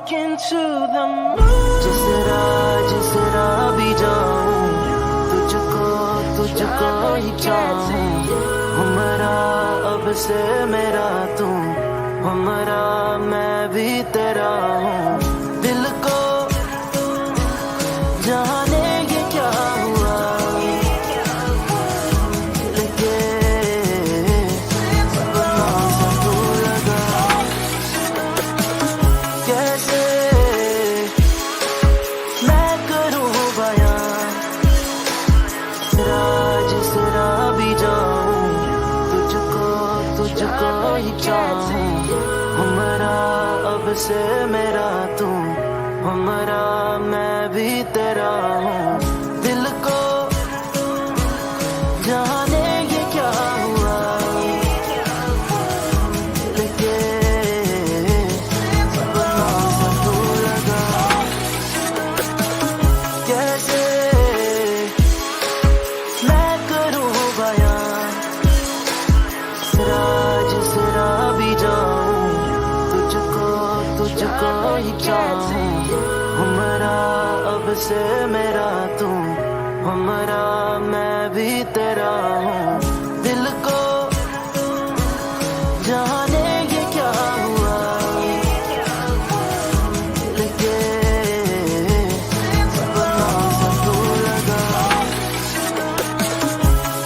walking to the moon. जिस राह भी जाऊं, तुझको ही चाहूं. हमारा अब से मेरा तू, हमारा मैं भी तेरा हूँ. दिल को जाने ये क्या हुआ, लेके सपना सा तू लगा. कैसे मैं करूँ बयां, जिस राह भी जाऊं, तुझको ही चाहूं. हमारा अब से मेरा तू, हमारा मैं भी तेरा हूँ. दिल को जाने ये क्या हुआ, लेके सपना सा तू लगा. कैसे मैं करूँ बयां, जिस राह भी जाऊं, तुझको ही चाहूं. हमारा अब से मेरा तू, हमारा मैं भी तेरा हूँ. दिल को जाने ये क्या हुआ, लेके सपना सा तू लगा.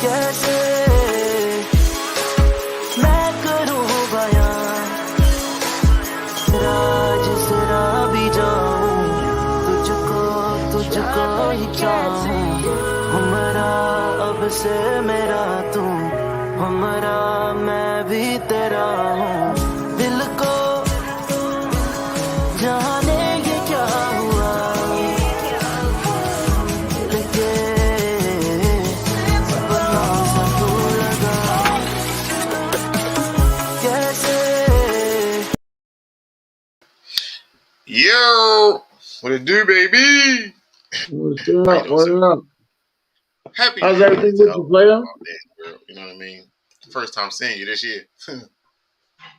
कैसे मैं करूँ बयां, जिस राह भी जाऊं, तुझको ही चाहूं. हमारा अब से मेरा तू, हमारा मैं भी तेरा हूँ. दिल को जाने ये क्या हुआ, लेके सपना सा तू लगा. कैसे Yo, what it do, baby? What's up? What's up? Happy How's New Year everything to with you, player? all day, girl. You know what I mean? First time seeing you this year. Been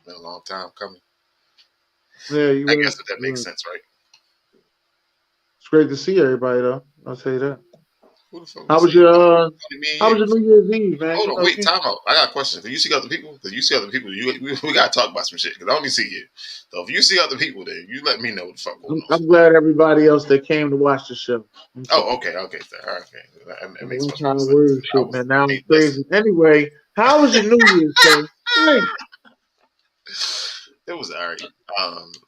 a long time coming. Yeah, you I were. guess that makes sense, right? It's great to see everybody, though. I'll tell you that. Who the fuck How was was saying your only me and How was you? your New Year's Eve, man? Hold You on, know, wait, time out. I got a question. Can you see other people? Because you see other people. We got to talk about some shit. Because I only see you. So if you see other people, then you let me know what the fuck going on. I'm glad everybody else that came to watch the show. Oh, okay, sir. All right, okay. That makes One much more time sense. word shit, man. Now I'm crazy. Anyway, how was your New Year's, sir? Hey. It was all right.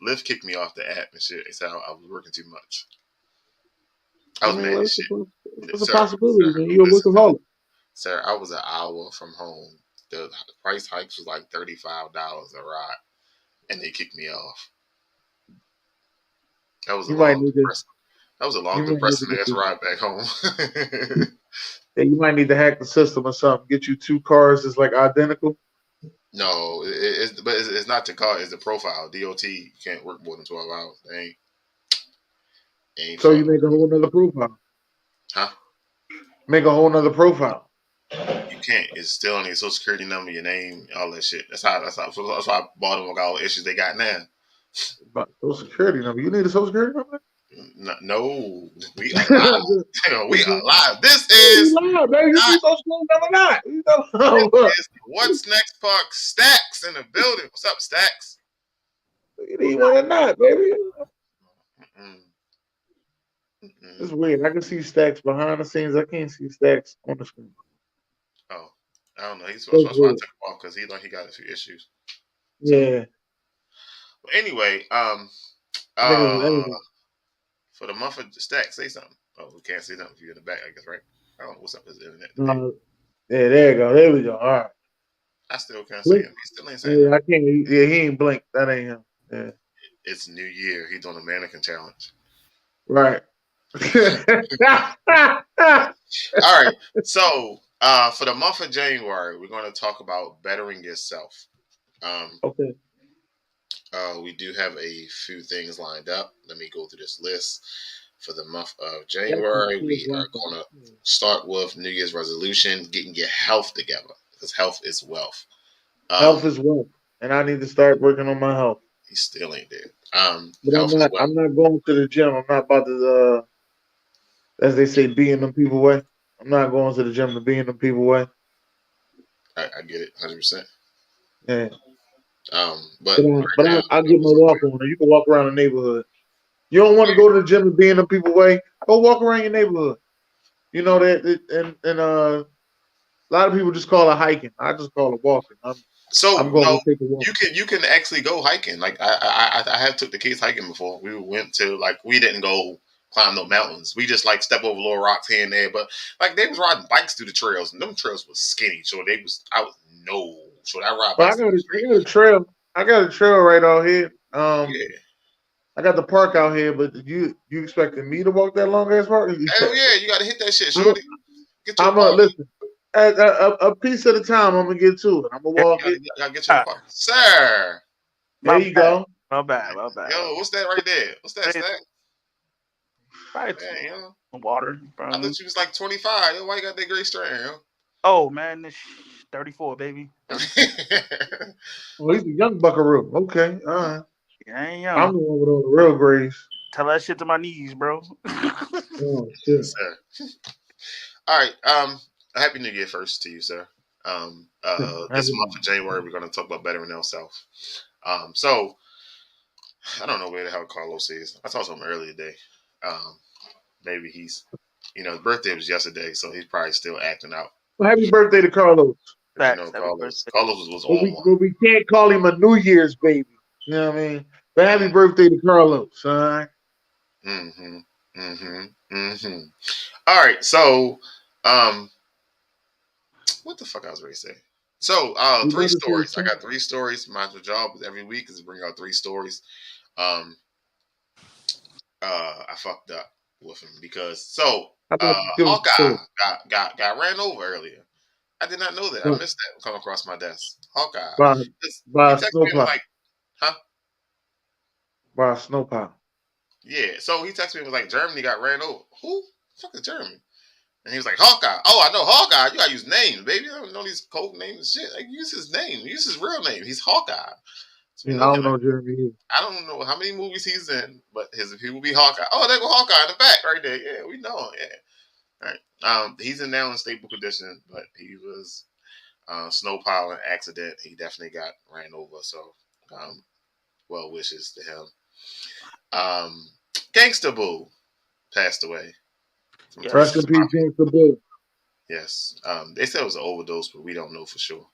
Lyft kicked me off the app and shit. They said I was working too much. I was mad as shit. It's a possibility, man. You're a workaholic. Sir, I was an hour from home. The price hikes was like $35 a ride, and they kicked me off. That was a long, depressing ass ride back home. Yeah, you might need to hack the system or something. Get you two cars that's like identical. No, it's not the car. It's the profile. DOT can't work more than 12 hours. They ain't So fun. you make a whole nother profile. Huh? Make a whole nother profile. You can't. It's still on your social security number, your name, all that shit. That's why I bought them with all the issues they got now. But social security number. You need a social security number? No, we alive. We alive. This is live, baby. You need social security number not. What's Next Park Stacks in the building. What's up, Stacks? You need one or not, baby. It's weird. I can see Stacks behind the scenes. I can't see Stacks on the screen. Oh, I don't know. That's why I took him off, because he got a few issues. So, yeah. But anyway, for the month of Stacks, say something. Oh, we can't say something if you're in the back, I guess, right? I don't know what's up with the internet. Yeah, there you go. There we go. All right. I still can't see him. He still ain't saying that. I can't. Yeah, he ain't blink. That ain't him. Yeah. It's New Year. He's doing a mannequin challenge. Right. All right. So, for the month of January, we're going to talk about bettering yourself. Okay. We do have a few things lined up. Let me go through this list. For the month of January, we are going to start with New Year's resolution, getting your health together, because health is wealth. Health is wealth, and I need to start working on my health. He still ain't there. But I'm not going to the gym. I'm not about to, as they say, be in them people way. I'm not going to the gym to be in them people way. I get it, 100%. Yeah. But I'll get my walk on. You can walk around the neighborhood. You don't want to go to the gym and be in them people way. Go walk around your neighborhood. You know that, and a lot of people just call it hiking. I just call it walking. I'm going to take a walk. You can actually go hiking. Like I have took the kids hiking before. We went to we didn't go climb no mountains. We just step over little rocks here and there. But they was riding bikes through the trails, and them trails was skinny. So I ride bikes. I got a trail. I got a trail right out here. Yeah. I got the park out here, but you expecting me to walk that long ass park? Hell yeah, you got to hit that shit, shorty. Listen. A piece at a time, I'm gonna get to it. I'm gonna walk it. Gotta get to the park, sir. There you go. My bad. Yo, what's that right there? What's that snack? Right. Water. I thought you was 25. Yo, why you got that great strain, yo? Oh man, this 34, baby. Well, he's a young buckaroo. Okay, all right. I ain't young. I'm the one with all the real grays. Tell that shit to my knees, bro. Oh shit. All right. Happy New Year first to you, sir. This month of January, we're going to talk about Veteran Health South. So I don't know where the hell Carlos is. I talked to him earlier today. Maybe he's, his birthday was yesterday, so he's probably still acting out. Well, happy birthday to Carlos. Carlos was on one. But we can't call him a New Year's baby. You know what I mean? But happy birthday to Carlos, all right? All right, so what the fuck I was ready to say? So 3 stories. I got 3 stories. My job every week is to bring out 3 stories. I fucked up with him because Hawkeye got ran over earlier. I did not know that. I missed that come across my desk. Hawkeye by a snowplow. Huh? By a snowplow. Yeah. So he texted me and was like, Germany got ran over. Who? The fuck is Germany? And he was like, Hawkeye. Oh, I know Hawkeye. You gotta use names, baby. I don't know these code names and shit. Use his name. Use his real name. He's Hawkeye. So I don't know Jeremy either. I don't know how many movies he's in, but he will be Hawkeye. Oh, there go Hawkeye in the back right there. Yeah, we know him. Yeah. All right. He's now in stable condition, but he was snowplowing accident. He definitely got ran over. So, well wishes to him. Gangsta Boo passed away. Rest in peace, Gangsta Boo. Yes. They said it was an overdose, but we don't know for sure.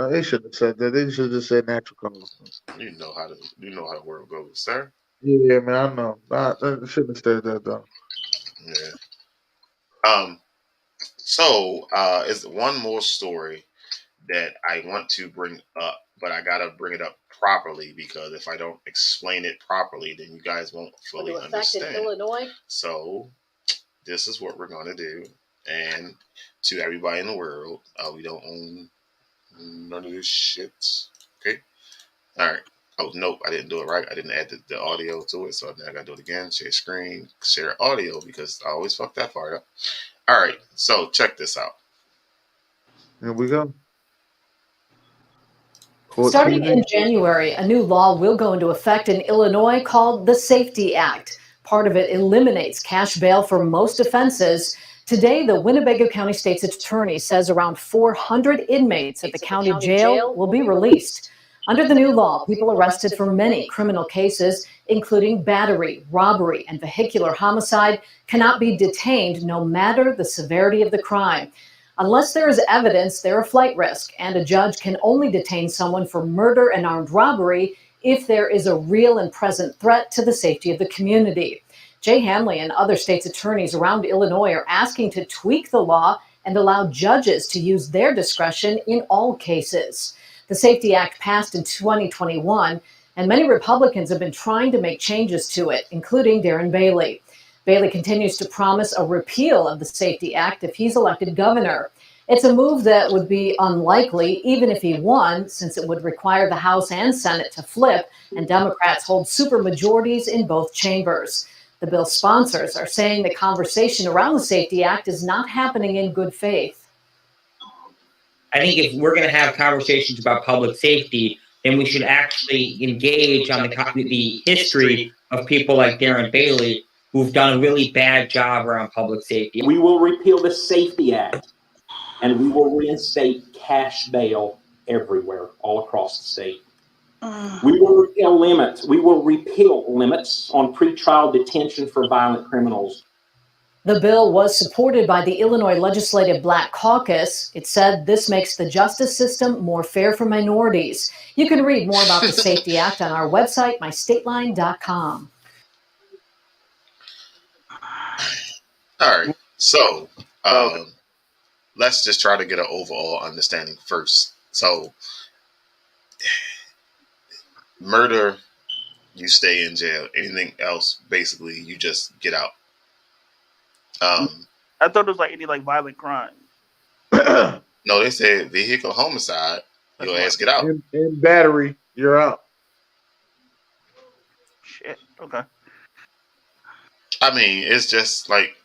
They shouldn't have said that. They should have just said natural causes. You know how the world goes, sir. Yeah, man, I know. They shouldn't have said that though. Yeah. So is one more story that I want to bring up, but I gotta bring it up properly because if I don't explain it properly, then you guys won't fully understand. Illinois. So this is what we're gonna do, and to everybody in the world, we don't own none of this shit. Okay. All right. Oh, nope. I didn't do it right. I didn't add the audio to it. So now I got to do it again. Share screen, share audio because I always fuck that part up. All right. So check this out. Here we go. Starting in January, a new law will go into effect in Illinois called the Safety Act. Part of it eliminates cash bail for most offenses. Today, the Winnebago County State's Attorney says around 400 inmates at the county jail will be released. Under the new law, people arrested for many criminal cases, including battery, robbery, and vehicular homicide, cannot be detained no matter the severity of the crime. Unless there is evidence, they're a flight risk, and a judge can only detain someone for murder and armed robbery if there is a real and present threat to the safety of the community. Jay Hanley and other states' attorneys around Illinois are asking to tweak the law and allow judges to use their discretion in all cases. The Safety Act passed in 2021, and many Republicans have been trying to make changes to it, including Darren Bailey. Bailey continues to promise a repeal of the Safety Act if he's elected governor. It's a move that would be unlikely even if he won, since it would require the House and Senate to flip, and Democrats hold supermajorities in both chambers. The bill's sponsors are saying the conversation around the Safety Act is not happening in good faith. I think if we're going to have conversations about public safety, then we should actually engage on the history of people like Darren Bailey, who've done a really bad job around public safety. We will repeal the Safety Act, and we will reinstate cash bail everywhere, all across the state. We will repeal limits. We will repeal limits on pretrial detention for violent criminals. The bill was supported by the Illinois Legislative Black Caucus. It said this makes the justice system more fair for minorities. You can read more about the Safety Act on our website, mystateline.com. All right. So let's just try to get an overall understanding first. So murder, you stay in jail. Anything else, basically, you just get out. I thought it was like any like violent crime. No, they said vehicle homicide. Your ass get out. And battery, you're out. Shit. Okay. I mean, it's just like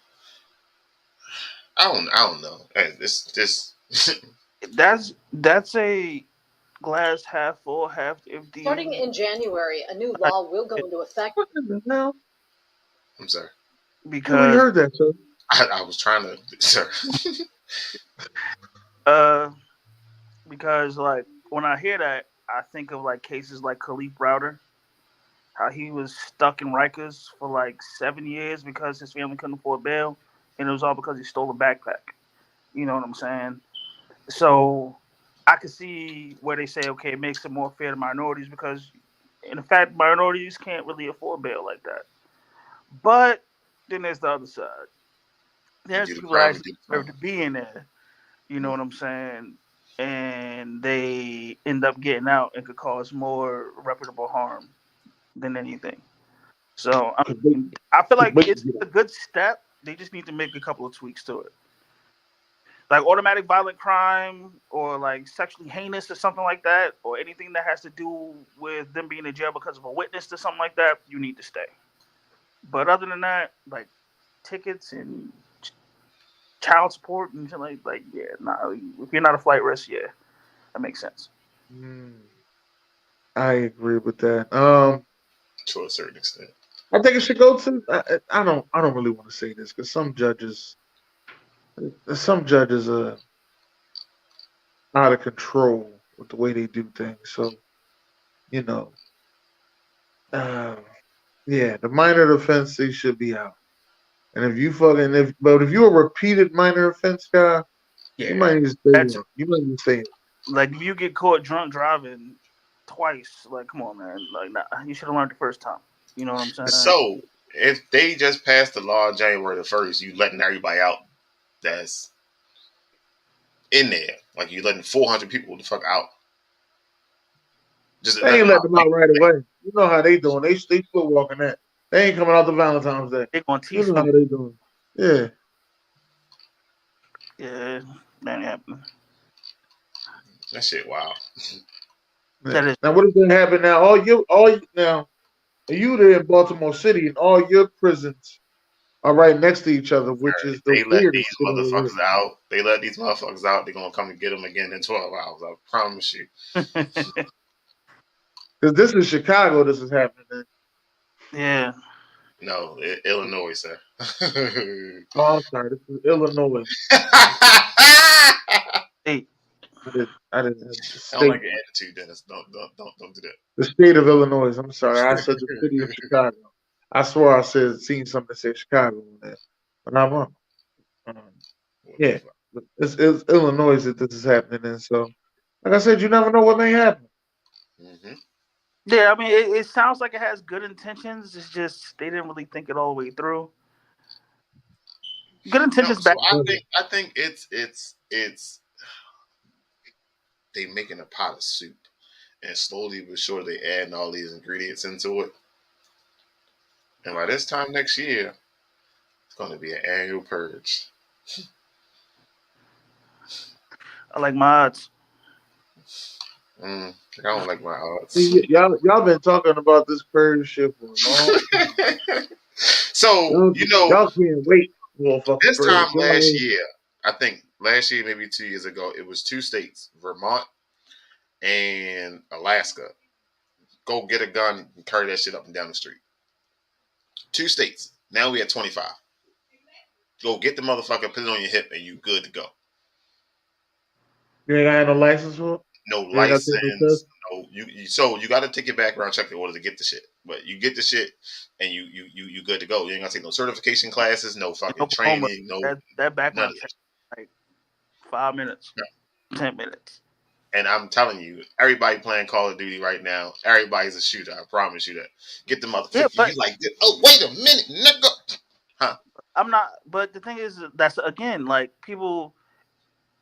I don't know. It's just that's a glass half full, half empty. Starting in January, a new law will go into effect. No, I'm sorry. Because we heard that, sir. I was trying to, sir. Because like when I hear that, I think of like cases like Khalif Browder, how he was stuck in Rikers for like 7 years because his family couldn't afford bail, and it was all because he stole a backpack. You know what I'm saying? So I could see where they say, okay, it makes it more fair to minorities because, in fact, minorities can't really afford bail like that. But then there's the other side. There's people that actually deserve to be in there. You know what I'm saying? And they end up getting out and could cause more reputable harm than anything. So I feel like it's a good step. They just need to make a couple of tweaks to it. Like automatic violent crime or like sexually heinous or something like that, or anything that has to do with them being in jail because of a witness to something like that, you need to stay. But other than that, like tickets and child support and shit like yeah, nah, if you're not a flight risk, yeah, that makes sense. I agree with that. To a certain extent, I think it should go to. I don't really want to say this because some judges are out of control with the way they do things. So, you know, yeah, the minor offense they should be out. And if you're a repeated minor offense guy, yeah, you might need to stay in. You might need to stay in. Like if you get caught drunk driving twice, like come on, man, like nah, you should have learned the first time. You know what I'm saying? So if they just passed the law January the 1st, you letting everybody out that's in there, like you letting 400 people the fuck out. Just they ain't letting them out right away. You know how they doing? They still walking that. They ain't coming out to Valentine's Day. They gonna teach you know how they doing? Yeah. Yeah, that happened. That shit, wow. Yeah. Now what is going to happen now? Now, you there in Baltimore City, and all your prisons are right next to each other, which is the weirdest. They let these motherfuckers out. They let these motherfuckers out. They're gonna come and get them again in 12 hours. I promise you. Because this is Chicago. This is happening. Man. Yeah. No, Illinois, sir. Oh, I'm sorry. This is Illinois. Hey. I didn't I don't like your attitude, Dennis. Don't do that. The state of Illinois. I'm sorry. I said the city of Chicago. I swore I seen something that said Chicago in there, but I'm wrong. Yeah, it's Illinois that this is happening in. So, like I said, you never know what may happen. Mm-hmm. Yeah, I mean, it sounds like it has good intentions. It's just they didn't really think it all the way through. Good intentions back. So I think it's they making a pot of soup, and slowly but surely they adding all these ingredients into it. And by this time next year, it's going to be an annual purge. I like my odds. I don't like my odds. Y'all been talking about this purge shit for a long time. So, y'all can't wait. This time last year, I think last year, maybe 2 years ago, it was 2 states, Vermont and Alaska. Go get a gun and carry that shit up and down the street. 2 states. Now we at 25. Go get the motherfucker, put it on your hip, and you good to go. You ain't got no license for it? No You ain't got to take no test? license. No, so you got to take your background check in order to get the shit. But you get the shit, and you good to go. You ain't got to take no certification classes, no fucking training, no that background check, like 5 minutes, 10 minutes. And I'm telling you, everybody playing Call of Duty right now, everybody's a shooter. I promise you that. Get the motherfucker. Yeah, you like, oh, wait a minute, nigga. Huh? I'm not. But the thing is, that's again, like people.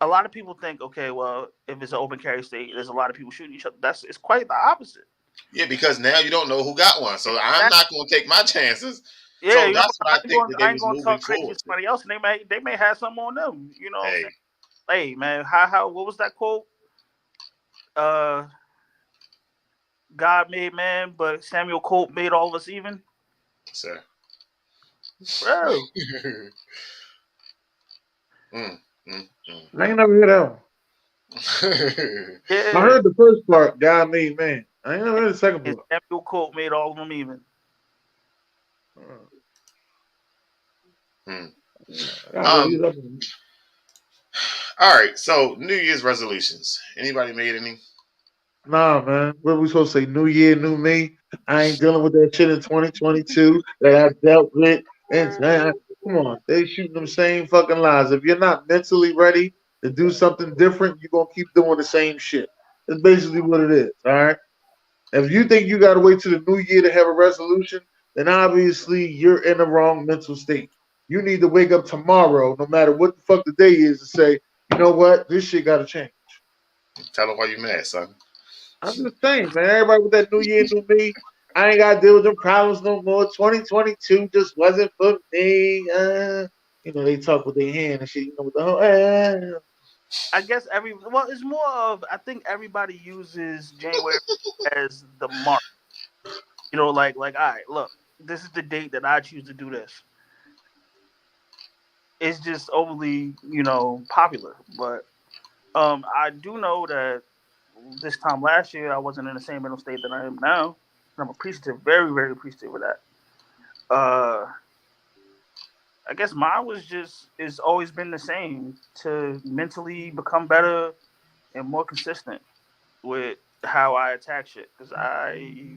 A lot of people think, okay, well, if it's an open carry state, there's a lot of people shooting each other. It's quite the opposite. Yeah, because now you don't know who got one, so I'm not going to take my chances. Yeah, so that's what I think that they ain't going to talk crazy to somebody else, and they may have something on them. You know, hey, hey man, how what was that quote? God made man, but Samuel Colt made all of us even. Sir, bro. I ain't never heard that one. Yeah. I heard the first part, God made man. I ain't never heard the second part. Samuel Colt made all of them even. All right, so New Year's resolutions. Anybody made any? Nah, man. What are we supposed to say? New year, new me. I ain't dealing with that shit in 2022 that I dealt with. And come on, they shooting them same fucking lies. If you're not mentally ready to do something different, you're gonna keep doing the same shit. That's basically what it is. All right. If you think you gotta wait to the new year to have a resolution, then obviously you're in the wrong mental state. You need to wake up tomorrow, no matter what the fuck the day is, to say, you know what, this shit gotta change. Tell them why you mad, son. I'm just saying, man. Everybody with that new year, new me. I ain't got to deal with them problems no more. 2022 just wasn't for me. You know, they talk with their hand and shit. You know, with the whole. I guess it's more of, I think everybody uses January as the mark. You know, like, all right, look, this is the date that I choose to do this. It's just overly, popular. But I do know that this time last year, I wasn't in the same mental state that I am now. And I'm appreciative, very, very appreciative of that. I guess mine it's always been the same, to mentally become better and more consistent with how I attack shit, because I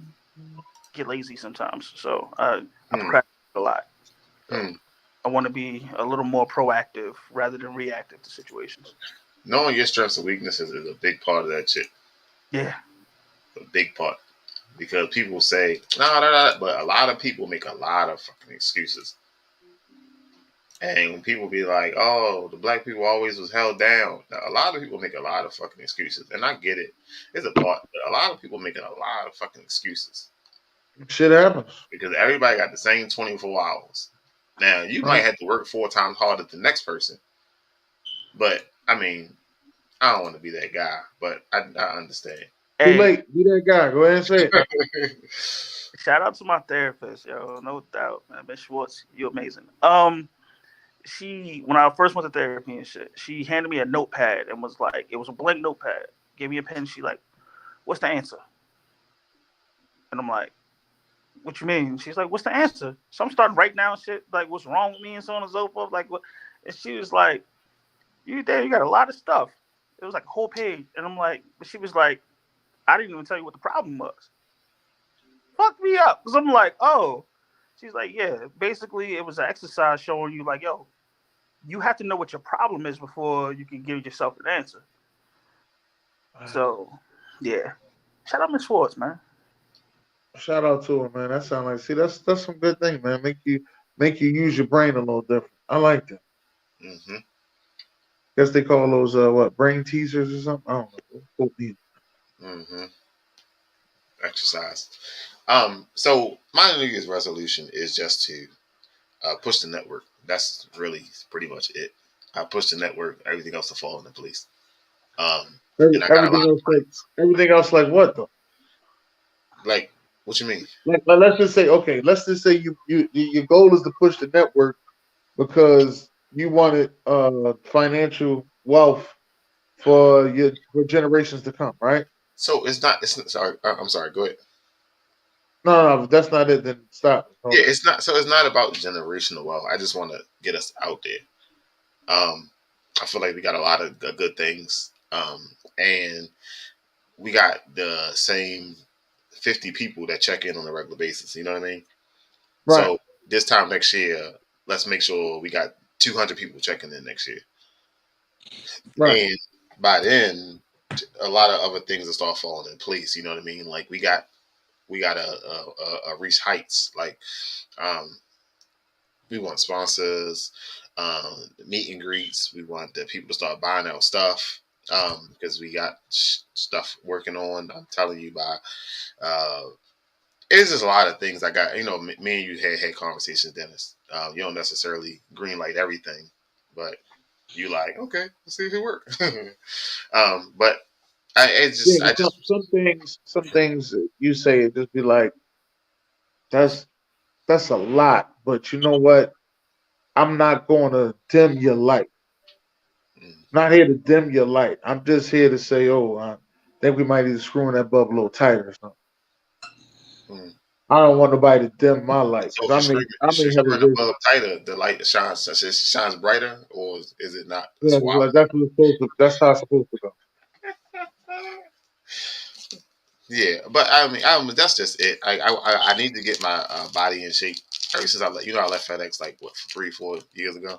get lazy sometimes. So I procrastinate a lot. So I want to be a little more proactive rather than reactive to situations. Knowing your strengths and weaknesses is a big part of that shit. Yeah. A big part. Because people say, no, but a lot of people make a lot of fucking excuses. And when people be like, oh, the black people always was held down. Now, a lot of people make a lot of fucking excuses. And I get it. It's a part. But a lot of people making a lot of fucking excuses. Shit happens. Because everybody got the same 24 hours. Now, you might have to work 4 times harder than the next person. But, I mean, I don't want to be that guy. But I understand. Too late. Be that guy. Go ahead and say it. Shout out to my therapist, yo. No doubt, man. Miss Schwartz, you're amazing. When I first went to therapy and shit, she handed me a notepad and was like, it was a blank notepad. Gave me a pen. She like, what's the answer? And I'm like, what you mean? She's like, what's the answer? So I'm starting right now and shit, like, what's wrong with me and so on and so forth. Like, what? And she was like, you got a lot of stuff. It was like a whole page. And I'm like, but she was like, I didn't even tell you what the problem was. Fuck me up. Because I'm like, oh. She's like, yeah, basically it was an exercise showing you like, yo, you have to know what your problem is before you can give yourself an answer. So, yeah. Shout out Miss Schwartz, man. Shout out to her, man. That sounds like, see, that's some good thing, man. Make you use your brain a little different. I like that. Mm-hmm. Guess they call those brain teasers or something. I don't know. Mm-hmm. Exercise. So my New Year's resolution is just to push the network. That's really pretty much it. I push the network. Everything else will fall into place. Everything else, like what though? Like, what you mean? Like, let's just say, okay. Let's just say your goal is to push the network because you wanted financial wealth for generations to come, right? So it's not. It's sorry. I'm sorry. Go ahead. No, if that's not it, then stop. Yeah, it's not. So it's not about generational wealth. I just want to get us out there. I feel like we got a lot of good things, and we got the same 50 people that check in on a regular basis. You know what I mean? Right. So this time next year, let's make sure we got 200 people checking in next year. Right. And by then, a lot of other things will start falling in place. You know what I mean? Like we got to reach heights. Like we want sponsors, meet and greets. We want the people to start buying our stuff because we got stuff working on. I'm telling you, it's just a lot of things I got. You know, me and you had conversations, Dennis. You don't necessarily green light everything, but you like, okay, let's see if it works. But some things you say it just be like, that's a lot. But you know what? I'm not going to dim your light. Not here to dim your light. I'm just here to say, I think we might need to screw in that bulb a little tighter or something. I don't want nobody to dim my light. So if you screwing the bulb tighter, the light shines brighter, or is it not? Yeah, like that's what it's supposed to. That's how it's supposed to go. Yeah, but I mean, that's just it. I need to get my body in shape. Ever since I left FedEx like 3-4 years ago,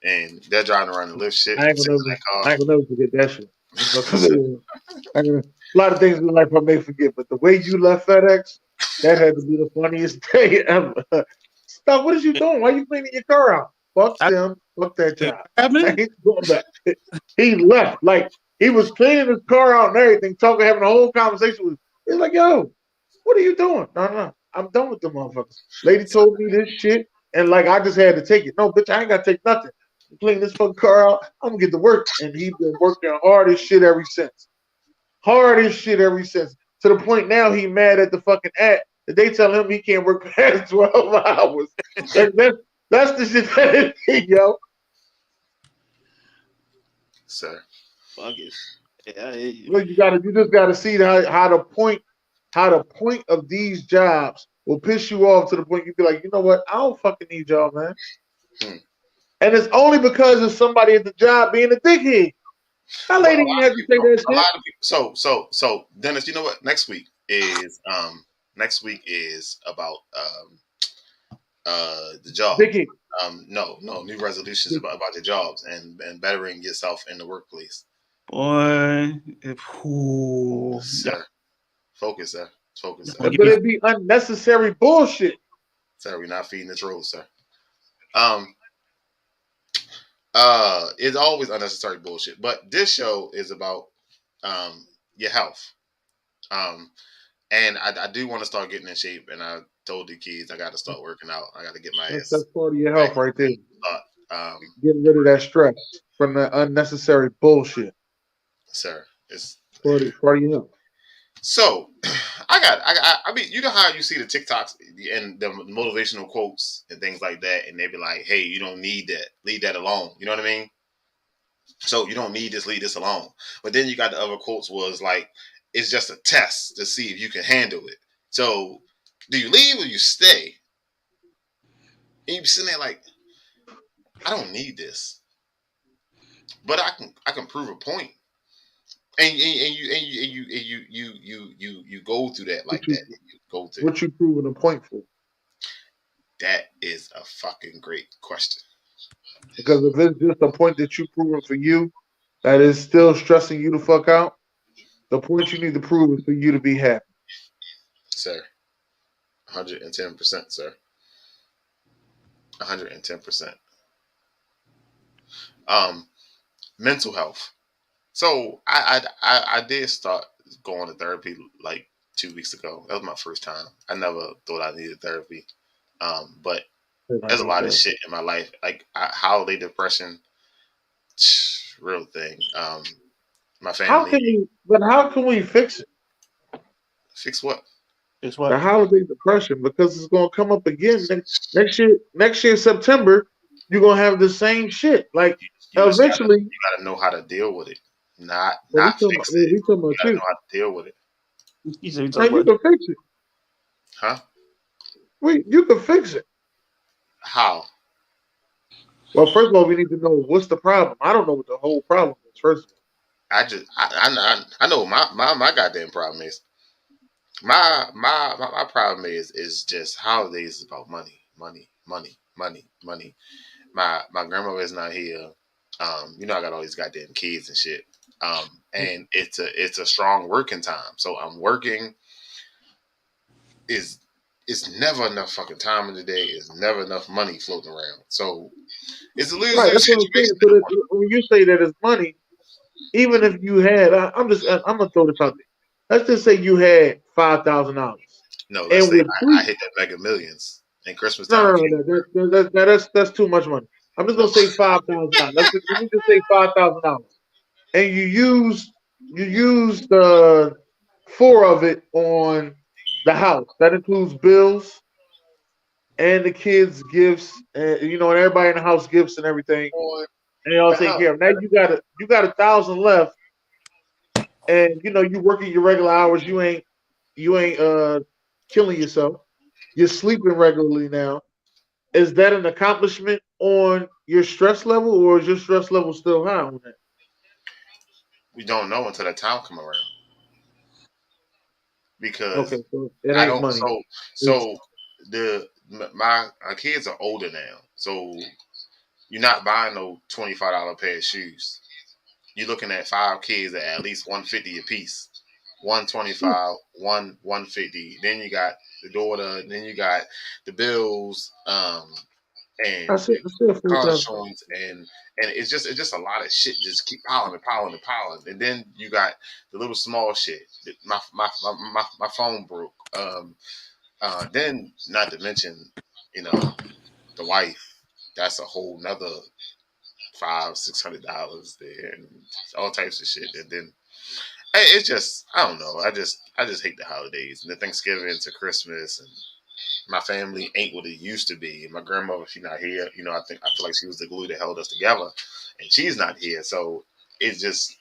and they're driving around and lift shit. I ain't gonna never forget that shit. A lot of things in life I may forget, but the way you left FedEx, that had to be the funniest day ever. Stop! What is you doing? Why are you cleaning your car out? Fuck them. Fuck that job. I ain't going back. He left. Like, he was cleaning his car out and everything, having a whole conversation with him. He's like, yo, what are you doing? No. I'm done with the motherfuckers. Lady told me this shit, and like I just had to take it. No, bitch, I ain't got to take nothing. Clean this fucking car out. I'm going to get to work. And he's been working hard as shit ever since. To the point now he mad at the fucking app that they tell him he can't work past 12 hours. That's the shit that it is, yo. Sir. Fuck it. Yeah, Look, you just gotta see how the point of these jobs will piss you off to the point you be like, you know what? I don't fucking need y'all, man. And it's only because of somebody at the job being a dickhead. That lady didn't have to say that shit. A lot of people. So Dennis, you know what? Next week is about the job. No, new resolutions about the jobs and bettering yourself in the workplace. Boy, sir. Focus, sir. But it'd be unnecessary bullshit. Sir, we're not feeding the trolls, sir. It's always unnecessary bullshit. But this show is about your health. And I do want to start getting in shape. And I told the kids I got to start working out. I got to get my ass. That's part of your health right there. Getting rid of that stress from the unnecessary bullshit. Sir, it's part of your health. So, I mean, you know how you see the TikToks and the motivational quotes and things like that, and they be like, "Hey, you don't need that. Leave that alone." You know what I mean? So you don't need this. Leave this alone. But then you got the other quotes was like, "It's just a test to see if you can handle it." So, do you leave or you stay? And you be sitting there like, "I don't need this, but I can prove a point." And you go through that like that. You go through. What you proving a point for? That is a fucking great question. Because if it's just a point that you proving for you, that is still stressing you the fuck out, the point you need to prove is for you to be happy. Sir. 110%, sir. 110%. Mental health. So I did start going to therapy like 2 weeks ago. That was my first time. I never thought I needed therapy. But there's a lot of shit in my life. Like holiday depression, real thing. My family. How can we fix it? Fix what? Fix what? The holiday depression, because it's gonna come up again next year, September. You're gonna have the same shit. Like eventually, you gotta know how to deal with it. not But not fix it. we talking You about gotta you. know how to deal with it, He said, Man, you can fix it. huh? You can fix it. How? Well, first of all, we need to know what's the problem. I don't know what the whole problem is. First of all, I know what my goddamn problem is. My problem is just holidays is about money, money, money, money, money. My grandmother is not here. You know I got all these goddamn kids and shit. And it's a strong working time. So I'm working. Is It's never enough fucking time in the day. It's never enough money floating around. So it's a right? lose-lose That's what I'm saying. situation. So that when you say that it's money, even if you had, I'm gonna throw this out there. Let's just say you had $5,000, No, let's and say with I three, hit that Mega Millions and Christmas no, time no, came. no, that's too much money. I'm just No, gonna say $5,000. Let me just say $5,000, and you used four of it on the house. That includes bills and the kids' gifts, and and everybody in the house gifts and everything, on and they all the take house. care of. Now you got 1,000 left, and you working your regular hours. You ain't killing yourself. You're sleeping regularly now. Is that an accomplishment on your stress level, or is your stress level still high on that? We don't know until that time come around Okay, because so it I ain't don't. money. It's So my kids are older now, so you're not buying no $25 pair of shoes. You're looking at 5 kids at least 150 a piece. 125, 150. Then you got the daughter, then you got the bills, I and said the I said four car times. insurance, and it's just a lot of shit just keep piling and piling and piling. And then you got the little small shit. My phone broke. Then not to mention, you know, the wife. That's a whole nother $500-600 there, and all types of shit. And then it's just I don't know. I just hate the holidays and the Thanksgiving to Christmas, and my family ain't what it used to be. And my grandmother, she's not here. I feel like she was the glue that held us together, and she's not here. So it's just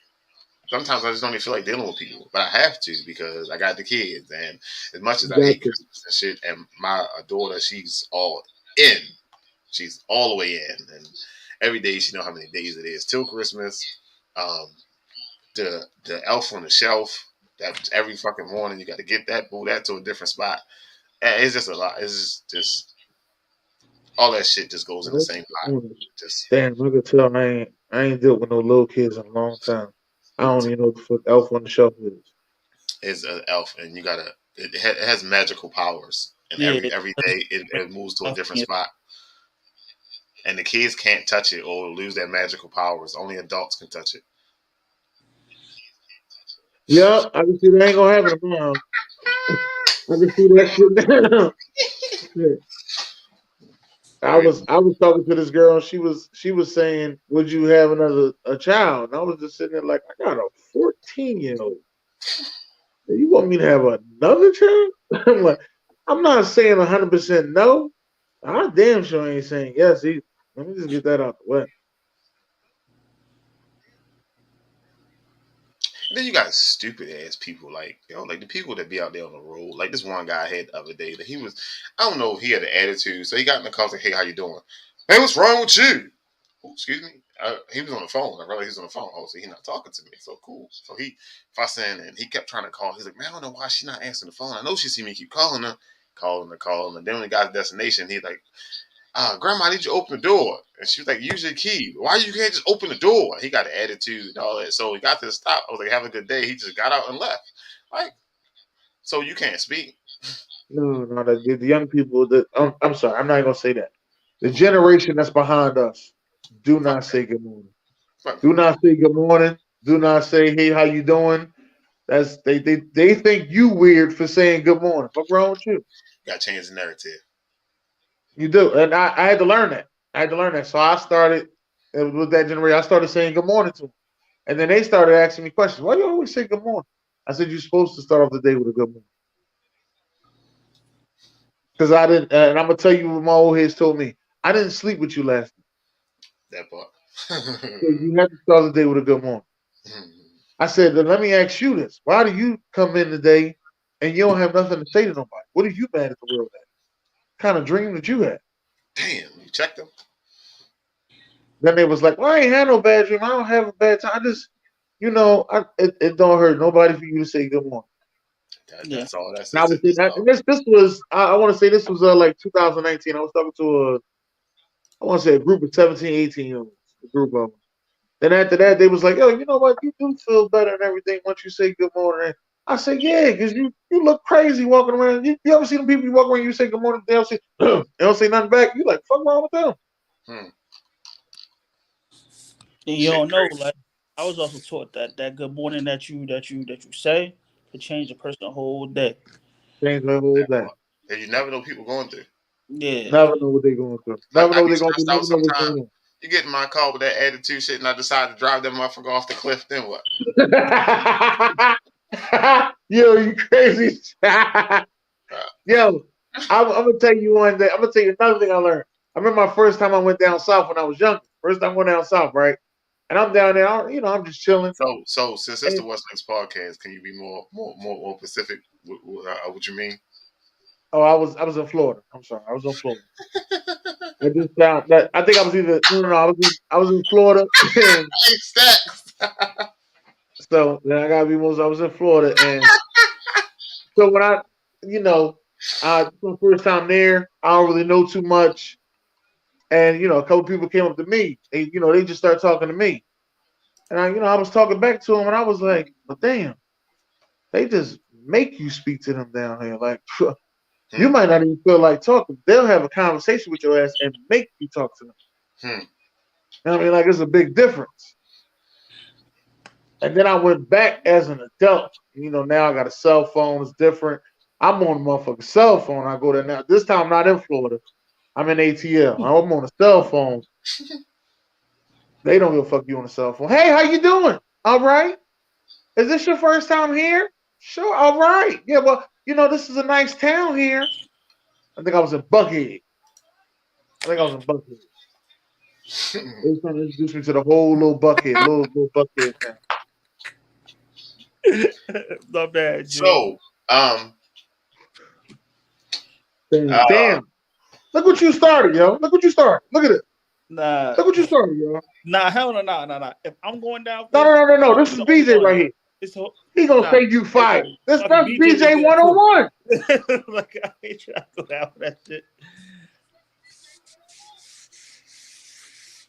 sometimes I just don't even feel like dealing with people, but I have to because I got the kids. And as much as I hate Gotcha. Christmas and shit, and my daughter, she's all in. She's all the way in, and every day she know how many days it is till Christmas. Um, the elf on the shelf that every fucking morning you got to get that, move that to a different spot. And it's just a lot. It's just all that shit just goes in the same pot. Just Damn, I could tell I ain't dealt with no little kids in a long time. I don't even know what the fuck Elf on the Shelf is. is an elf, and you gotta. It has magical powers, and Yeah. every day it moves to a different spot, and the kids can't touch it or lose their magical powers. Only adults can touch it. Yeah, I can see that ain't gonna happen tomorrow. I can see that shit now. Shit. Very I was talking to this girl. She was saying, "Would you have a child?" And I was just sitting there like, I got a 14-year-old. You want me to have another child? I'm like, I'm not saying 100% no. I damn sure ain't saying yes either. Let me just get that out the way. And then you got stupid ass people like like the people that be out there on the road. Like this one guy I had the other day that I don't know if he had an attitude. So he got in the car like, "Hey, how you doing? Hey, what's wrong with you?" Oh, excuse me. He was on the phone. I realized he was on the phone. Oh, so he's not talking to me. So cool. So he fussing and he kept trying to call. He's like, "Man, I don't know why she's not answering the phone. I know she see me keep calling her, calling her, calling her." And then when he got to the destination, he's like, "Grandma, I need you to open the door." And she was like, "Use your key. Why you can't just open the door?" He got an attitude and all that. So he got to the stop. I was like, "Have a good day." He just got out and left. Like, so you can't speak. No, no, the young people that I'm sorry, I'm not gonna say that. The generation that's behind us, do Fuck not say good morning. that. Fuck. Do not say good morning. Do not say, hey, how you doing? That's they think you weird for saying good morning. What's wrong with you? Got to change the narrative. You do. And I had to learn that. I had to learn that. So I started with that generation, I started saying good morning to them. And then they started asking me questions. Why you always say good morning? I said, you're supposed to start off the day with a good morning. Because I didn't, and I'm gonna tell you what my old heads told me. I didn't sleep with you last night, That part. so you have to start the day with a good morning. I said, then let me ask you this. Why do you come in today and you don't have nothing to say to nobody? What are you mad at the world at? What kind of dream that you had? Damn, you checked them? Then they was like, well, I ain't had no bad dream. I don't have a bad time. I just, it don't hurt nobody for you to say good morning. That's all. And I was saying that, and this was, I want to say this was like 2019. I was talking to I want to say a group of 17, 18-year-olds, a group of them. Then after that, they was like, yo, you know what? You do feel better and everything once you say good morning. And I said, yeah, because you look crazy walking around. You ever see them people you walk around, you say good morning, they don't say nothing back. You like, fuck wrong with them? And you don't know, like I was also taught that good morning that you say could change a person's whole day. Change the whole day. And you never know what people going through. Yeah. Never know what they're going through. Never know what they're going through. Never Never know what's going sometimes. on. You get in my car with that attitude shit, and I decide to drive that motherfucker off the cliff. Then what? Yo, you crazy? Yo, I'm gonna tell you one day. I'm gonna tell you another thing I learned. I remember my first time I went down south when I was young. First time I went down south, right? And I'm down there. I'm just chilling. So since it's the West Links podcast, can you be more specific? What you mean? Oh, I was in Florida. I'm sorry, I was in Florida. I just found that I think I was either I was in Florida. So then I gotta be most. I was in Florida, and so when my first time there, I don't really know too much, and a couple people came up to me. They just started talking to me, and I was talking back to them, and I was like, "But damn, they just make you speak to them down here. Like, you might not even feel like talking. They'll have a conversation with your ass and make you talk to them. You know what I mean? Like, it's a big difference." And then I went back as an adult. Now I got a cell phone. It's different. I'm on a motherfucking cell phone. I go there now. This time I'm not in Florida. I'm in ATL. I'm on a cell phone. They don't give a fuck you on a cell phone. Hey, how you doing? All right. Is this your first time here? Sure. All right. Yeah, well, this is a nice town here. I think I was in Buckhead. They was trying to introduce me to the whole little Buckhead, little Buckhead town. Not bad, Jim. So, damn. Look what you started, yo. Look what you started. Look at it. Nah. Look what you started, yo. Nah, hell no, nah. If I'm going down, no. This is BJ right here. He gonna say you fired. That's BJ 101. Like, I ain't trying to go down with that shit.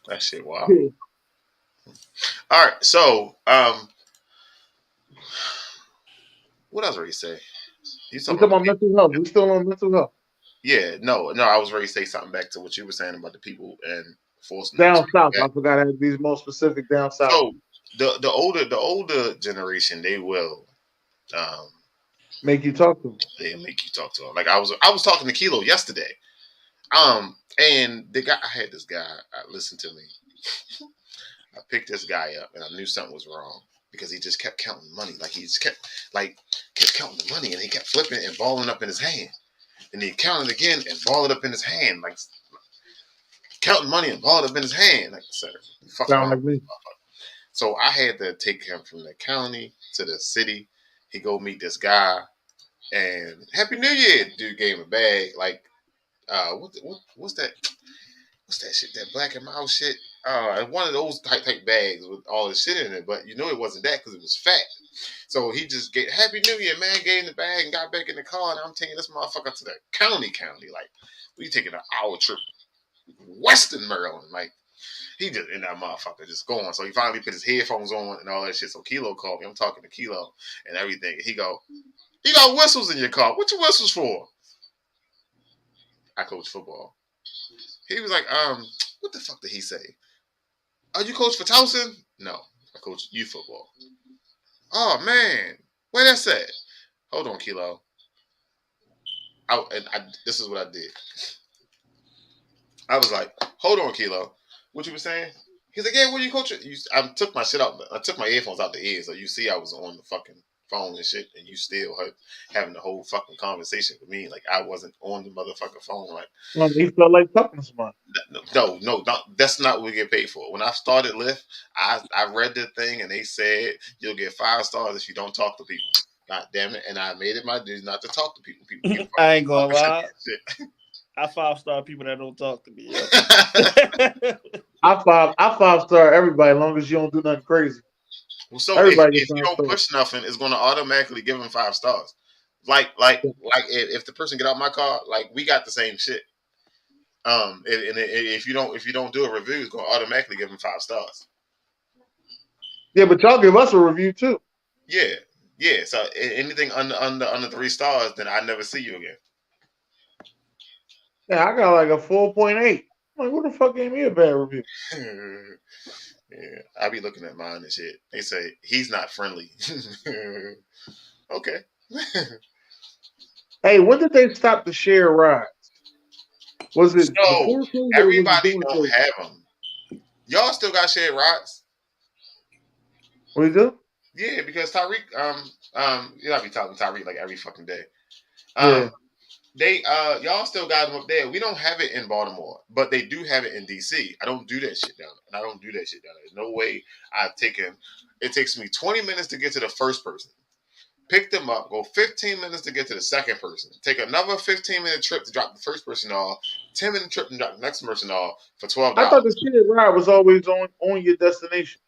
That shit wild. All right, so what else were you say? You talking about mental health? We still on mental health? Yeah, no. I was ready to say something back to what you were saying about the people and forcing down south. I forgot to be more specific down south. So the older generation, they will make you talk to them. They make you talk to them. Like I was talking to Kilo yesterday. And the guy, I had this guy listen to me. I picked this guy up, and I knew something was wrong because he just kept counting money. Like he just kept counting the money, and he kept flipping it and balling up in his hand. And he counted again and balled it up in his hand, like counting money and balled it up in his hand. Like, sir, sound like me. So I had to take him from the county to the city. He go meet this guy, and Happy New Year, dude gave him a bag. Like, what's that? What's that shit? That Black and Mild shit? One of those type bags with all the shit in it, but it wasn't that because it was fat. So he just gave Happy New Year, man. Gave him the bag and got back in the car, and I'm taking this motherfucker to the county. Like, we taking an hour trip, Western Maryland. Like, he just in that motherfucker just going. So he finally put his headphones on and all that shit. So Kilo called me. I'm talking to Kilo and everything. And he go, "You got whistles in your car. What your whistles for?" I coach football. He was like, what the fuck did he say? "Are you coach for Towson?" "No, I coach youth football." "Oh man, where that's at?" "Hold on, Kilo." This is what I did. I was like, "Hold on, Kilo. What you were saying?" He's like, "Yeah, what are you coaching?" I took my shit out. I took my earphones out the ear, so you see I was on the fucking phone and shit, and you still having the whole fucking conversation with me like I wasn't on the motherfucking phone. Like, He felt like talking to somebody. no, that's not what we get paid for. When I started Lyft, I read the thing and they said you'll get 5 stars if you don't talk to people. God damn it! And I made it my duty not to talk to people. People get I ain't gonna lie. I 5-star people that don't talk to me. I 5-star everybody as long as you don't do nothing crazy. Well, so everybody if you don't push nothing, it's going to automatically give them 5 stars. Like if the person get out my car, like we got the same shit. And if you don't do a review, it's going to automatically give them 5 stars. Yeah, but y'all give us a review too. Yeah. So anything under 3 stars, then I never see you again. Yeah, I got like a 4.8. Like, what the fuck gave me a bad review? Yeah, I be looking at mine and shit. They say he's not friendly. Okay. Hey, when did they stop the share rides? Was it so everybody don't have them? Y'all still got shared rides? What do you do? Yeah, because Tyreek, you know, I be talking to Tyreek like every fucking day. Yeah. They y'all still got them up there. We don't have it in Baltimore, but they do have it in DC. I don't do that shit down there. And I don't do that shit down there. There's no way I've taken it takes me 20 minutes to get to the first person. Pick them up, go 15 minutes to get to the second person. Take another 15-minute trip to drop the first person off, 10-minute trip to drop the next person off for $12. I thought the shared ride was always on your destination.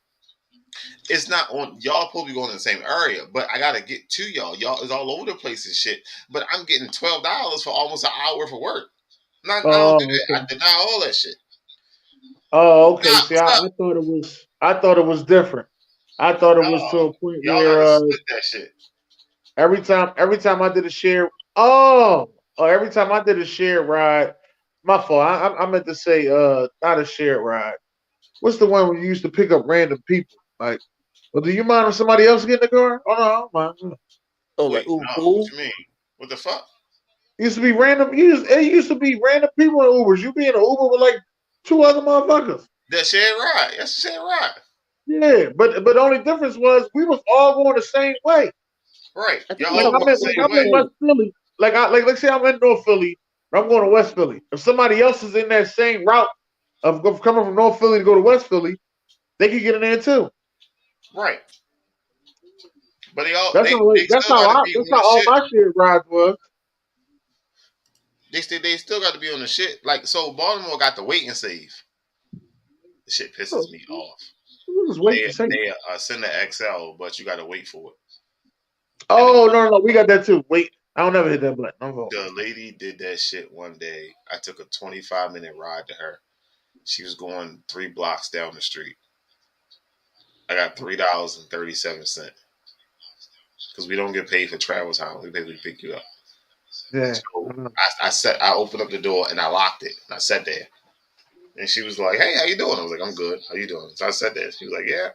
It's not on. Y'all supposed to be going in the same area, but I gotta get to y'all. Y'all is all over the place and shit. But I'm getting $12 for almost an hour for work. I don't do that. Okay. I deny all that shit. Oh, okay. See, I thought it was different. I thought it was to a point y'all where split that shit. every time I did a share. Every time I did a shared ride. My fault. I meant to say not a shared ride. What's the one where you used to pick up random people? Like, well, do you mind if somebody else get in the car? Oh no, I don't mind. Oh, wait, like no, what you mean? What the fuck? It used to be random. It used to be random people in Ubers. You be in an Uber with like 2 other motherfuckers. That shared ride. That's a shared ride. Yeah, but the only difference was we was all going the same way. Right. Y'all Like all going the same way. I'm in West Philly. Like let's say I'm in North Philly. I'm going to West Philly. If somebody else is in that same route of coming from North Philly to go to West Philly, they could get in there too. Right. But That's how all my shit rides was. They still got to be on the shit. Like, so Baltimore got the wait and save. The shit pisses me off. They send the XL, but you got to wait for it. Oh, no. We got that too. Wait. I don't ever hit that button. The lady did that shit one day. I took a 25-minute ride to her. She was going 3 blocks down the street. I got $3.37 because we don't get paid for travel time. We pay to pick you up. Yeah. So I opened up the door and I locked it and I sat there. And she was like, "Hey, how you doing?" I was like, "I'm good. How you doing?" So I sat there. She was like, "Yeah,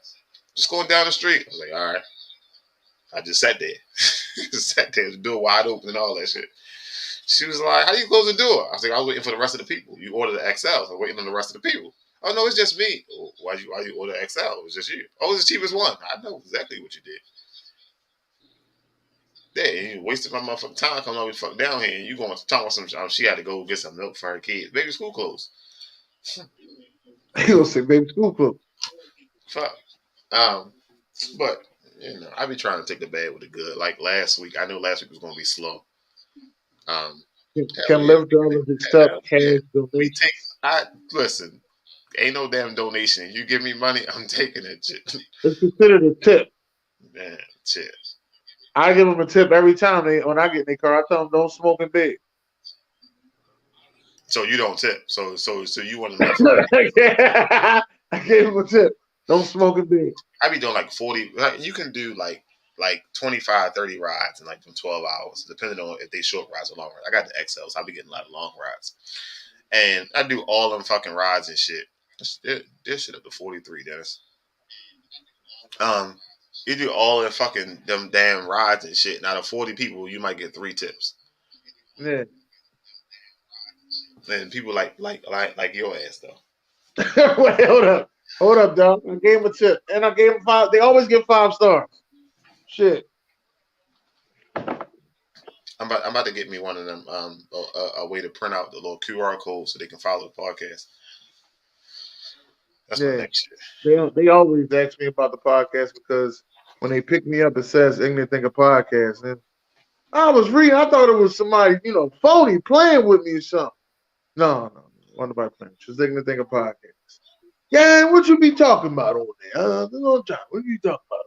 just going down the street." I was like, "All right." I just sat there. Sat there, the door wide open and all that shit. She was like, "How do you close the door?" I was like, "I was waiting for the rest of the people. You ordered the XL, so I'm waiting on the rest of the people." "Oh no, it's just me." "Oh, why you order XL? It was just you." "Oh, it's the cheapest one." I know exactly what you did. Yeah, you wasted my motherfucking time coming over the fuck down here, and you going to talk about some. She had to go get some milk for her kids. Baby school clothes. He gonna say baby school clothes. Fuck. But you know, I be trying to take the bad with the good. Like last week, I knew last week was gonna be slow. Can live dollars accept cash donation? Listen. Ain't no damn donation. You give me money, I'm taking that shit. It's considered a tip. Man, shit. I give them a tip every time when I get in their car. I tell them don't smoke in big. So you don't tip. So you want to? I gave them a tip. Don't smoke in big. I be doing like 40. Like, you can do like 25, 30 rides in like from 12 hours, depending on if they short rides or long rides. I got the XL, so I be getting a lot of long rides, and I do all them fucking rides and shit. This shit up to 43, Dennis. You do all the fucking them damn rides and shit. And out of 40 people, you might get 3 tips. Yeah. And people like your ass though. Wait, hold up, dog. I gave him a tip, and I gave him 5. They always give 5 stars. Shit. I'm about to get me one of them. A way to print out the little QR code so they can follow the podcast. That's my Yeah, next shit. they always ask me about the podcast because when they pick me up, it says Ignorant Thinker Podcast, and I was reading. I thought it was somebody, phony playing with me or something. No, wasn't nobody playing. It's just Ignorant Thinker Podcast. Yeah, what you be talking about over there? No, John, what you talking about?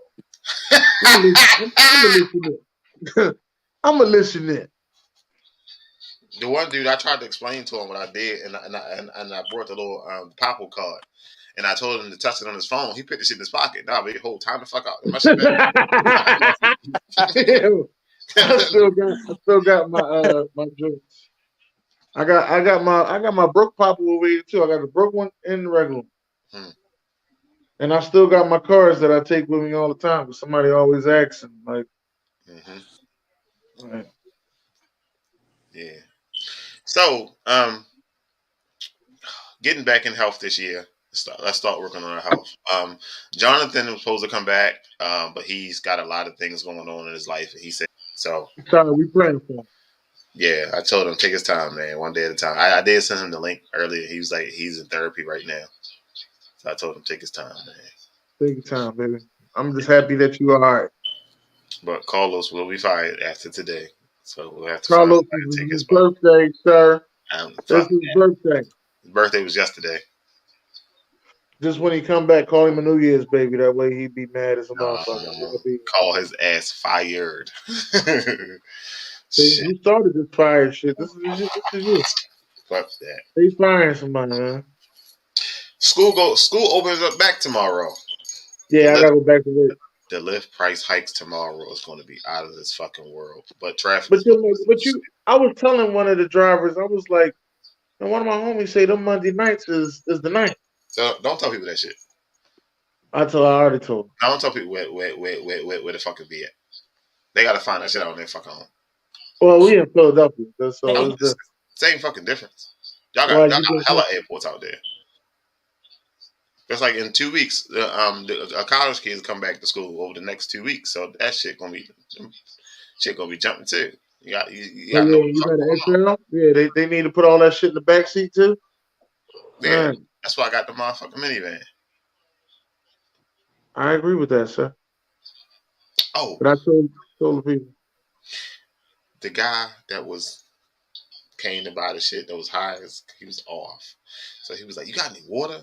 I'm gonna listen in. I'm gonna listen in. The one dude, I tried to explain to him what I did, and I brought the little Popple card, and I told him to touch it on his phone. He put the shit in his pocket. Nah, baby, hold time the fuck out. My shit back. I still got my drinks. I got my broke Popple over here too. I got the broke one and the regular one. And I still got my cards that I take with me all the time because somebody always asks like, right. Yeah. So, getting back in health this year. Let's start working on our health. Jonathan was supposed to come back, but he's got a lot of things going on in his life. And he said so. Sorry, we praying for him. Yeah, I told him take his time, man, one day at a time. I did send him the link earlier. He was like, he's in therapy right now. So I told him take his time, man. Take your time, baby. I'm just happy that you are all right. But Carlos will be fired after today. So we'll have to Carlos, find this take is his his birthday, sir. This is his birthday. His birthday was yesterday. Just when he come back, call him a New Year's baby. That way he'd be mad as a motherfucker. Call his ass fired. See, you started this fire shit. This is you. Fuck that. They firing somebody, man. School opens up back tomorrow. Yeah, I gotta go back to work. The Lyft price hikes tomorrow is going to be out of this fucking world. But traffic. I was telling one of the drivers, I was like, and one of my homies say them Monday nights is the night. So don't tell people that shit. I already told them. I don't tell people where the fuck it be at. They gotta find that shit out on their fucking own. Well, we in Philadelphia, so it's the same fucking difference. Y'all got hella airports out there. It's like in 2 weeks, college kids come back to school over the next 2 weeks, so that shit gonna be jumping too. You got Yeah, they need to put all that shit in the back seat too. Yeah, that's why I got the motherfucking minivan. I agree with that, sir. Oh, but I told the people, the guy that came to buy the shit that was high, he was off. So he was like, "You got any water?"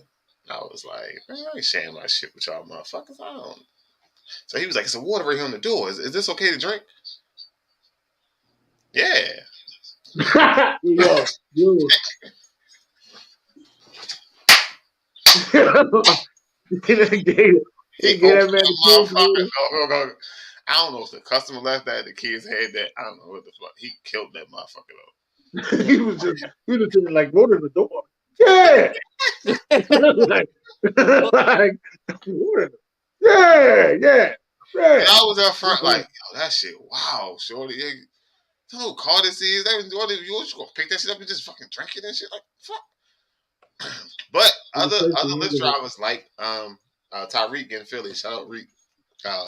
I was like, "Man, I ain't sharing my shit with y'all motherfuckers. I don't." So he was like, "It's a water right here on the door. Is this okay to drink?" Yeah. yo. He gave that man the I don't know if the customer left that, the kids had that. I don't know what the fuck. He killed that motherfucker though. he was just like, go to the door. Yeah. like, yeah. And I was up front like, yo, that shit, wow, shorty. You know who car this is? You just gonna pick that shit up and just fucking drink it and shit? Like, fuck. But other Lyft drivers like Tyreek in Philly, shout out Reek.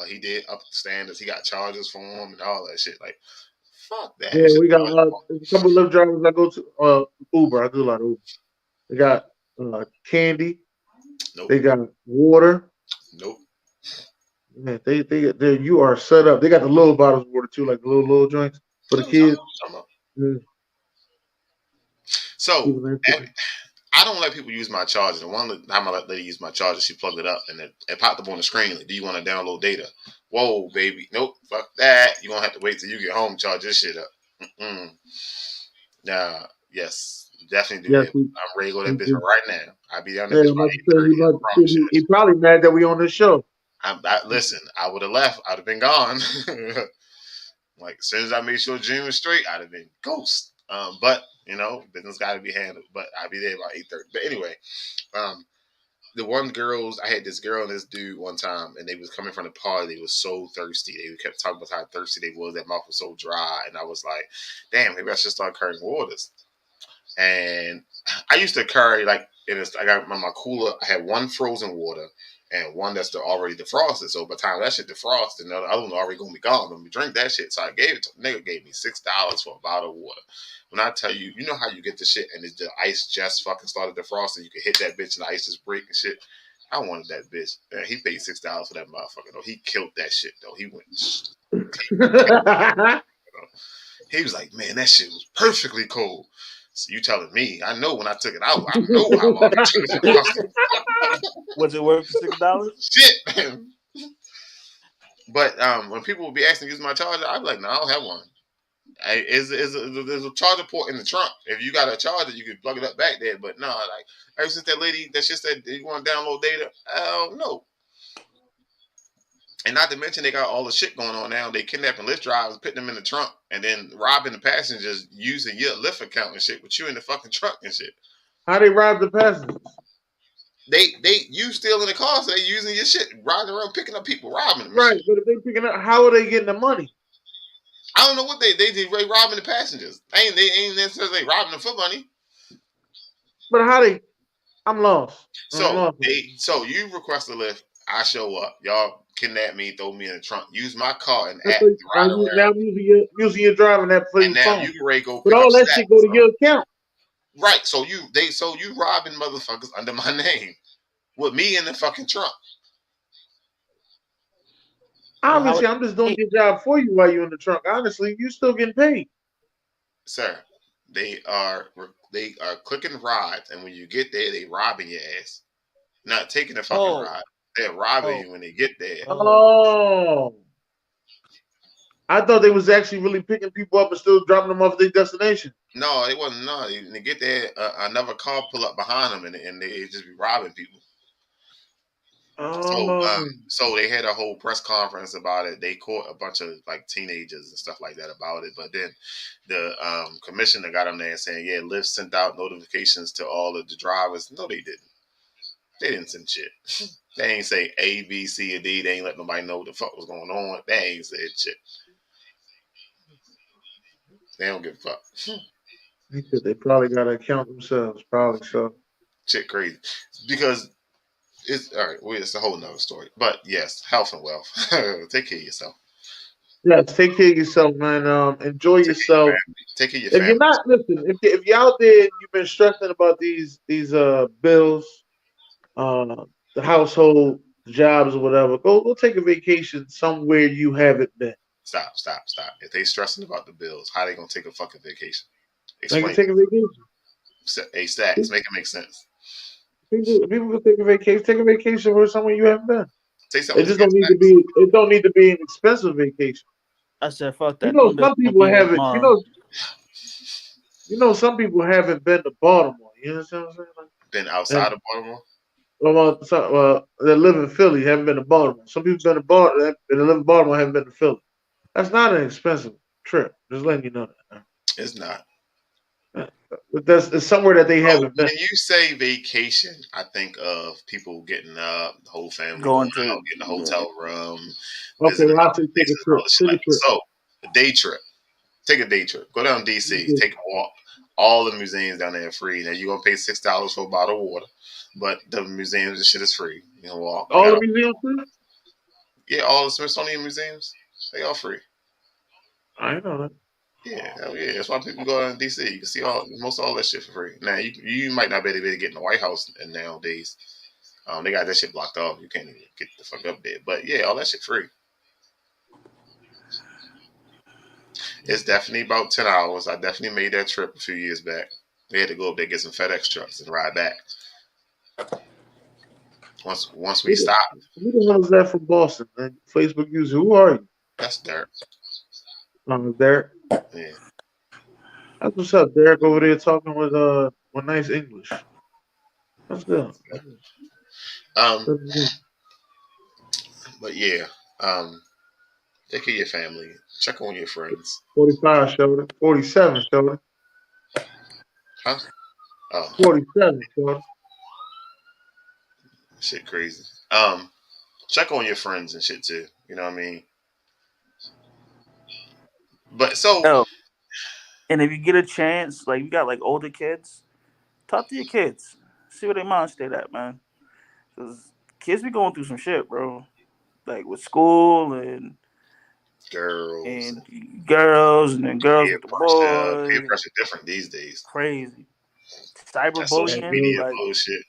He did up the standards. He got charges for him and all that shit. Like, fuck that. Yeah, we got a couple of Lyft drivers I go to. Uber. I do a lot of Uber. They got candy. Nope. They got water. Nope. Man, they you are set up. They got the little bottles of water too, like the little joints for the kids. Yeah. So I don't let people use my charger. The one time I let lady use my charger, she plugged it up and it popped up on the screen. Like, do you want to download data? Whoa, baby. Nope. Fuck that. You're going to have to wait till you get home to charge this shit up. Nah. Yes. Definitely do that. I'm ready to go to that bitch right now. I'll be down there. He probably mad that we on this show. Listen, I would have left. I'd have been gone. Like, as soon as I made sure June was straight, I'd have been ghost. But, business got to be handled. But I'll be there about 8:30. But anyway, I had this girl and this dude one time, and they was coming from the party. They was so thirsty. They kept talking about how thirsty they was. Their mouth was so dry. And I was like, damn, maybe I should start carrying waters. And I used to carry, like, and I got my cooler. I had one frozen water and one that's already defrosted. So by the time that shit defrosted, the other one already gonna be gone. Let me drink that shit. So I gave it to nigga. Gave me $6 for a bottle of water. When I tell you, you know how you get the shit and the ice just fucking started defrosting. You can hit that bitch and the ice just break and shit. I wanted that bitch. Man, he paid $6 for that motherfucker though. He killed that shit though. He went. He was like, man, that shit was perfectly cold. So you telling me? I know when I took it out. I know how long it took it. Was it worth the $6? Shit, man. But when people would be asking to use my charger, I'd be like, no, I don't have one. There's a charger port in the trunk. If you got a charger, you can plug it up back there. But no, like ever since that lady that shit said you want to download data, no. And not to mention they got all the shit going on now. They kidnapping Lyft drivers, putting them in the trunk, and then robbing the passengers using your Lyft account and shit with you in the fucking trunk and shit. How they rob the passengers? You still in the car, so they using your shit, riding around picking up people, robbing them. Right, but if they picking up, how are they getting the money? I don't know what they robbing the passengers. They ain't necessarily robbing them for money. But how they? I'm lost. So you request a Lyft, I show up, y'all kidnap me, throw me in the trunk, use my car and app to ride around. Now using your driving app for your phone. And now you can ready go pick but all up that shit go to your account. Right. So you robbing motherfuckers under my name with me in the fucking trunk. Obviously, I'm just doing your job for you while you're in the trunk. Honestly, you still getting paid. Sir, they are clicking rides, and when you get there, they robbing your ass. Not taking a fucking ride. They're robbing you when they get there. Oh. I thought they was actually really picking people up and still dropping them off at their destination. No, it wasn't. No, they get there, another car pull up behind them, and they just be robbing people. Oh. So they had a whole press conference about it. They caught a bunch of like teenagers and stuff like that about it. But then the commissioner got on there saying, yeah, Lyft sent out notifications to all of the drivers. No, they didn't. They didn't send shit. They ain't say A, B, C, or D. They ain't let nobody know what the fuck was going on. They ain't said shit. They don't give a fuck. They probably got to account themselves. Probably so. Shit crazy. Because it's all right. Well, it's a whole nother story. But yes, health and wealth. Take care of yourself. Yes, take care of yourself, man. Enjoy yourself. Take care of your family. If you're not listen, if you're out there and you've been stressing about these bills, the household jobs or whatever, go take a vacation somewhere you haven't been. Stop. If they stressing about the bills, how they gonna take a fucking vacation? Explain. They can take a vacation. Hey, Stacks, make it make sense. People can take a vacation. Take a vacation where somewhere you haven't been. Say something. It just don't need to be. It don't need to be an expensive vacation. I said, "Fuck that." You know, some people haven't. You know, some people haven't been to Baltimore. You understand what I'm saying? Been outside of Baltimore. Well, they live in Philly, haven't been to Baltimore. Some people been to Baltimore, they live in Baltimore, haven't been to Philly. That's not an expensive trip. Just letting you know that. It's not. But it's somewhere that they haven't been. When you say vacation, I think of people getting up, the whole family going out, getting a hotel room. Okay, well, I'll take a trip. So, a day trip. Take a day trip. Go down to DC. Take a walk. All the museums down there are free. Now you're gonna pay $6 for a bottle of water, but the museums and shit is free. You can walk. All the museums free? Yeah, all the Smithsonian museums, they all free. I know that. Yeah, hell yeah. That's why people go down to DC. You can see most all that shit for free. Now you might not be able to get in the White House nowadays. They got that shit blocked off. You can't even get the fuck up there. But yeah, all that shit free. It's definitely about 10 hours. I definitely made that trip a few years back. We had to go up there, get some FedEx trucks, and ride back. Once we stopped. Who the hell is that from Boston, man? Facebook user. Who are you? That's Derek. Derek? Yeah. That's what's up, Derek over there talking with nice English. That's good. But yeah, take care of your family. Check on your friends. 45 shoulder. 47 shoulder. Huh? Oh. 47 shoulder. Shit crazy. Check on your friends and shit too. You know what I mean? But so and if you get a chance, like you got like older kids, talk to your kids. See where their mind state at, man. Because kids be going through some shit, bro. Like with school and Girls. girls, and then girls Peer with the pressure. Peer boys. pressure different these days. Crazy. That social Cyberbullying, media like bullshit.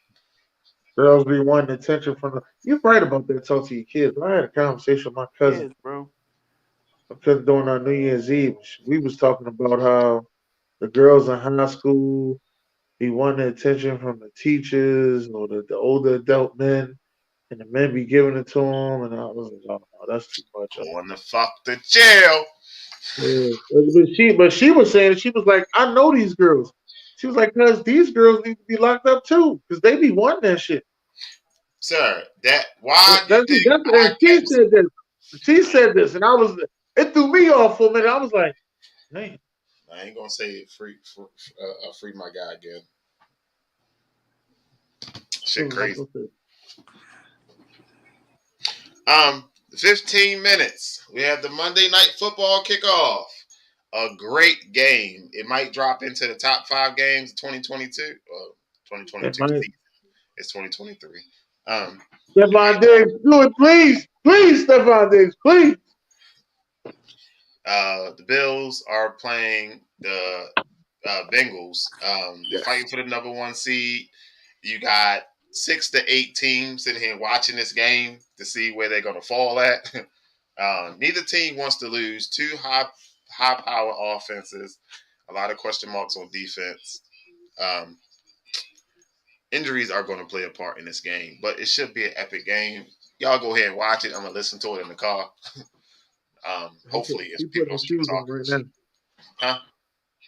Girls be wanting attention from the. You're right about that. Talk to your kids. I had a conversation with my cousin. kids, bro. Because during our New Year's Eve, we was talking about how the girls in high school be wanting attention from the teachers or the older adult men, and the men be giving it to them. And I was like, oh, that's too much. Going to fuck the jail. Yeah. But she was saying, she was like, I know these girls. She was like, cause these girls need to be locked up too, because they be wanting that shit. Sir, why do you think And she said this. She said this, and it threw me off for a minute. I was like, man. I ain't gonna say it free my guy again. Shit crazy. 15 minutes. We have the Monday Night Football kickoff. A great game. It might drop into the top 5 games of 2022. 2022 season. It's 2023. Stephon Diggs, do it, please. Please, Stephon Diggs, please. The Bills are playing the Bengals. They're fighting for the number 1 seed. You got 6 to 8 teams sitting here watching this game to see where they're going to fall at. Neither team wants to lose. 2 high-power offenses. A lot of question marks on defense. Injuries are going to play a part in this game, but it should be an epic game. Y'all go ahead and watch it. I'm going to listen to it in the car. Hopefully, if people don't keep talking right now. Huh?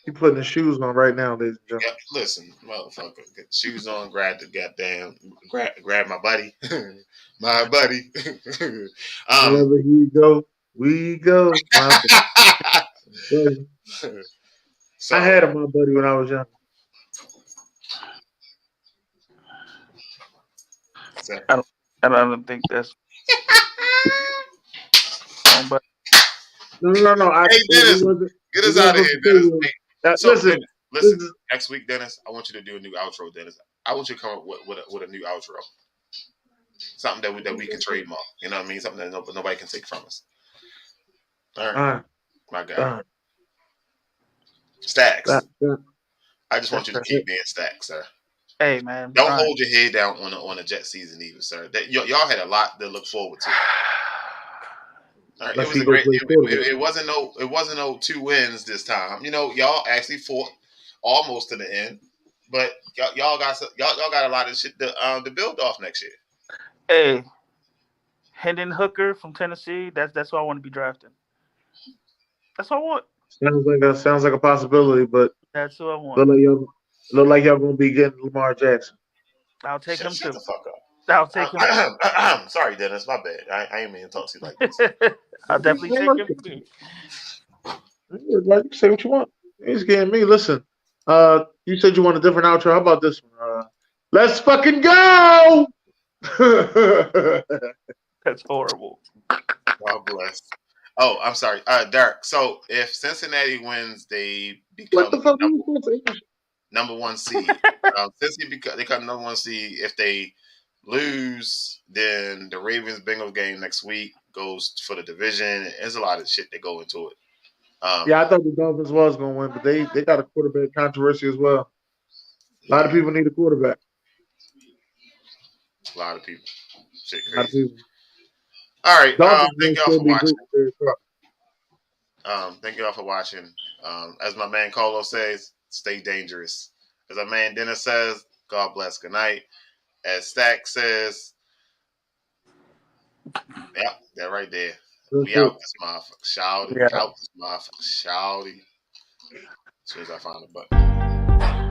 He putting his shoes on right now, ladies and gentlemen. Yeah, listen, motherfucker, get shoes on, grab the goddamn, grab my buddy, my buddy. Wherever he go, we go. So, I had my buddy when I was young. I don't think that's. No. Hey, Dennis, get us out of here, Dennis. Hey, so, listen. Next week, Dennis, I want you to do a new outro, Dennis. I want you to come up with a new outro. Something that we can trademark. You know what I mean? Something that nobody can take from us. All right. My guy. Stacks. I just want you to keep being Stacks, sir. Hey, man. Don't hold your head down on a Jet season either, sir. Y'all had a lot to look forward to. All right, it was a great. It wasn't no 2 wins this time. You know, y'all actually fought almost to the end, but y'all got a lot of shit to build off next year. Hey, Hendon Hooker from Tennessee. That's what I want to be drafting. That's what I want. Sounds like a possibility, but that's what I want. Look like y'all gonna be getting Lamar Jackson. I'll take him shut too. The fuck up. I'll take him. Sorry, Dennis. My bad. I ain't mean to talk to you like this. I'll definitely take him too. Like, say what you want. He's getting me. Listen, you said you want a different outro. How about this one? Let's fucking go. That's horrible. God bless. Oh, I'm sorry, Derek. So if Cincinnati wins, they become what the fuck number 1 seed. Since they become number 1 seed, if they lose, then the Ravens Bengals game next week goes for the division. There's a lot of shit that go into it. Yeah, I thought the Dolphins was going to win, but they got a quarterback controversy as well. A lot of people need a quarterback. A lot of people. Shit crazy. All right. Thank y'all for watching. Thank y'all for watching. As my man Colo says, stay dangerous. As our man Dennis says, God bless. Good night. As Stack says, yep, that right there. We out this motherfucker. Shouty. Out this motherfucker. Shouty. As soon as I find the button.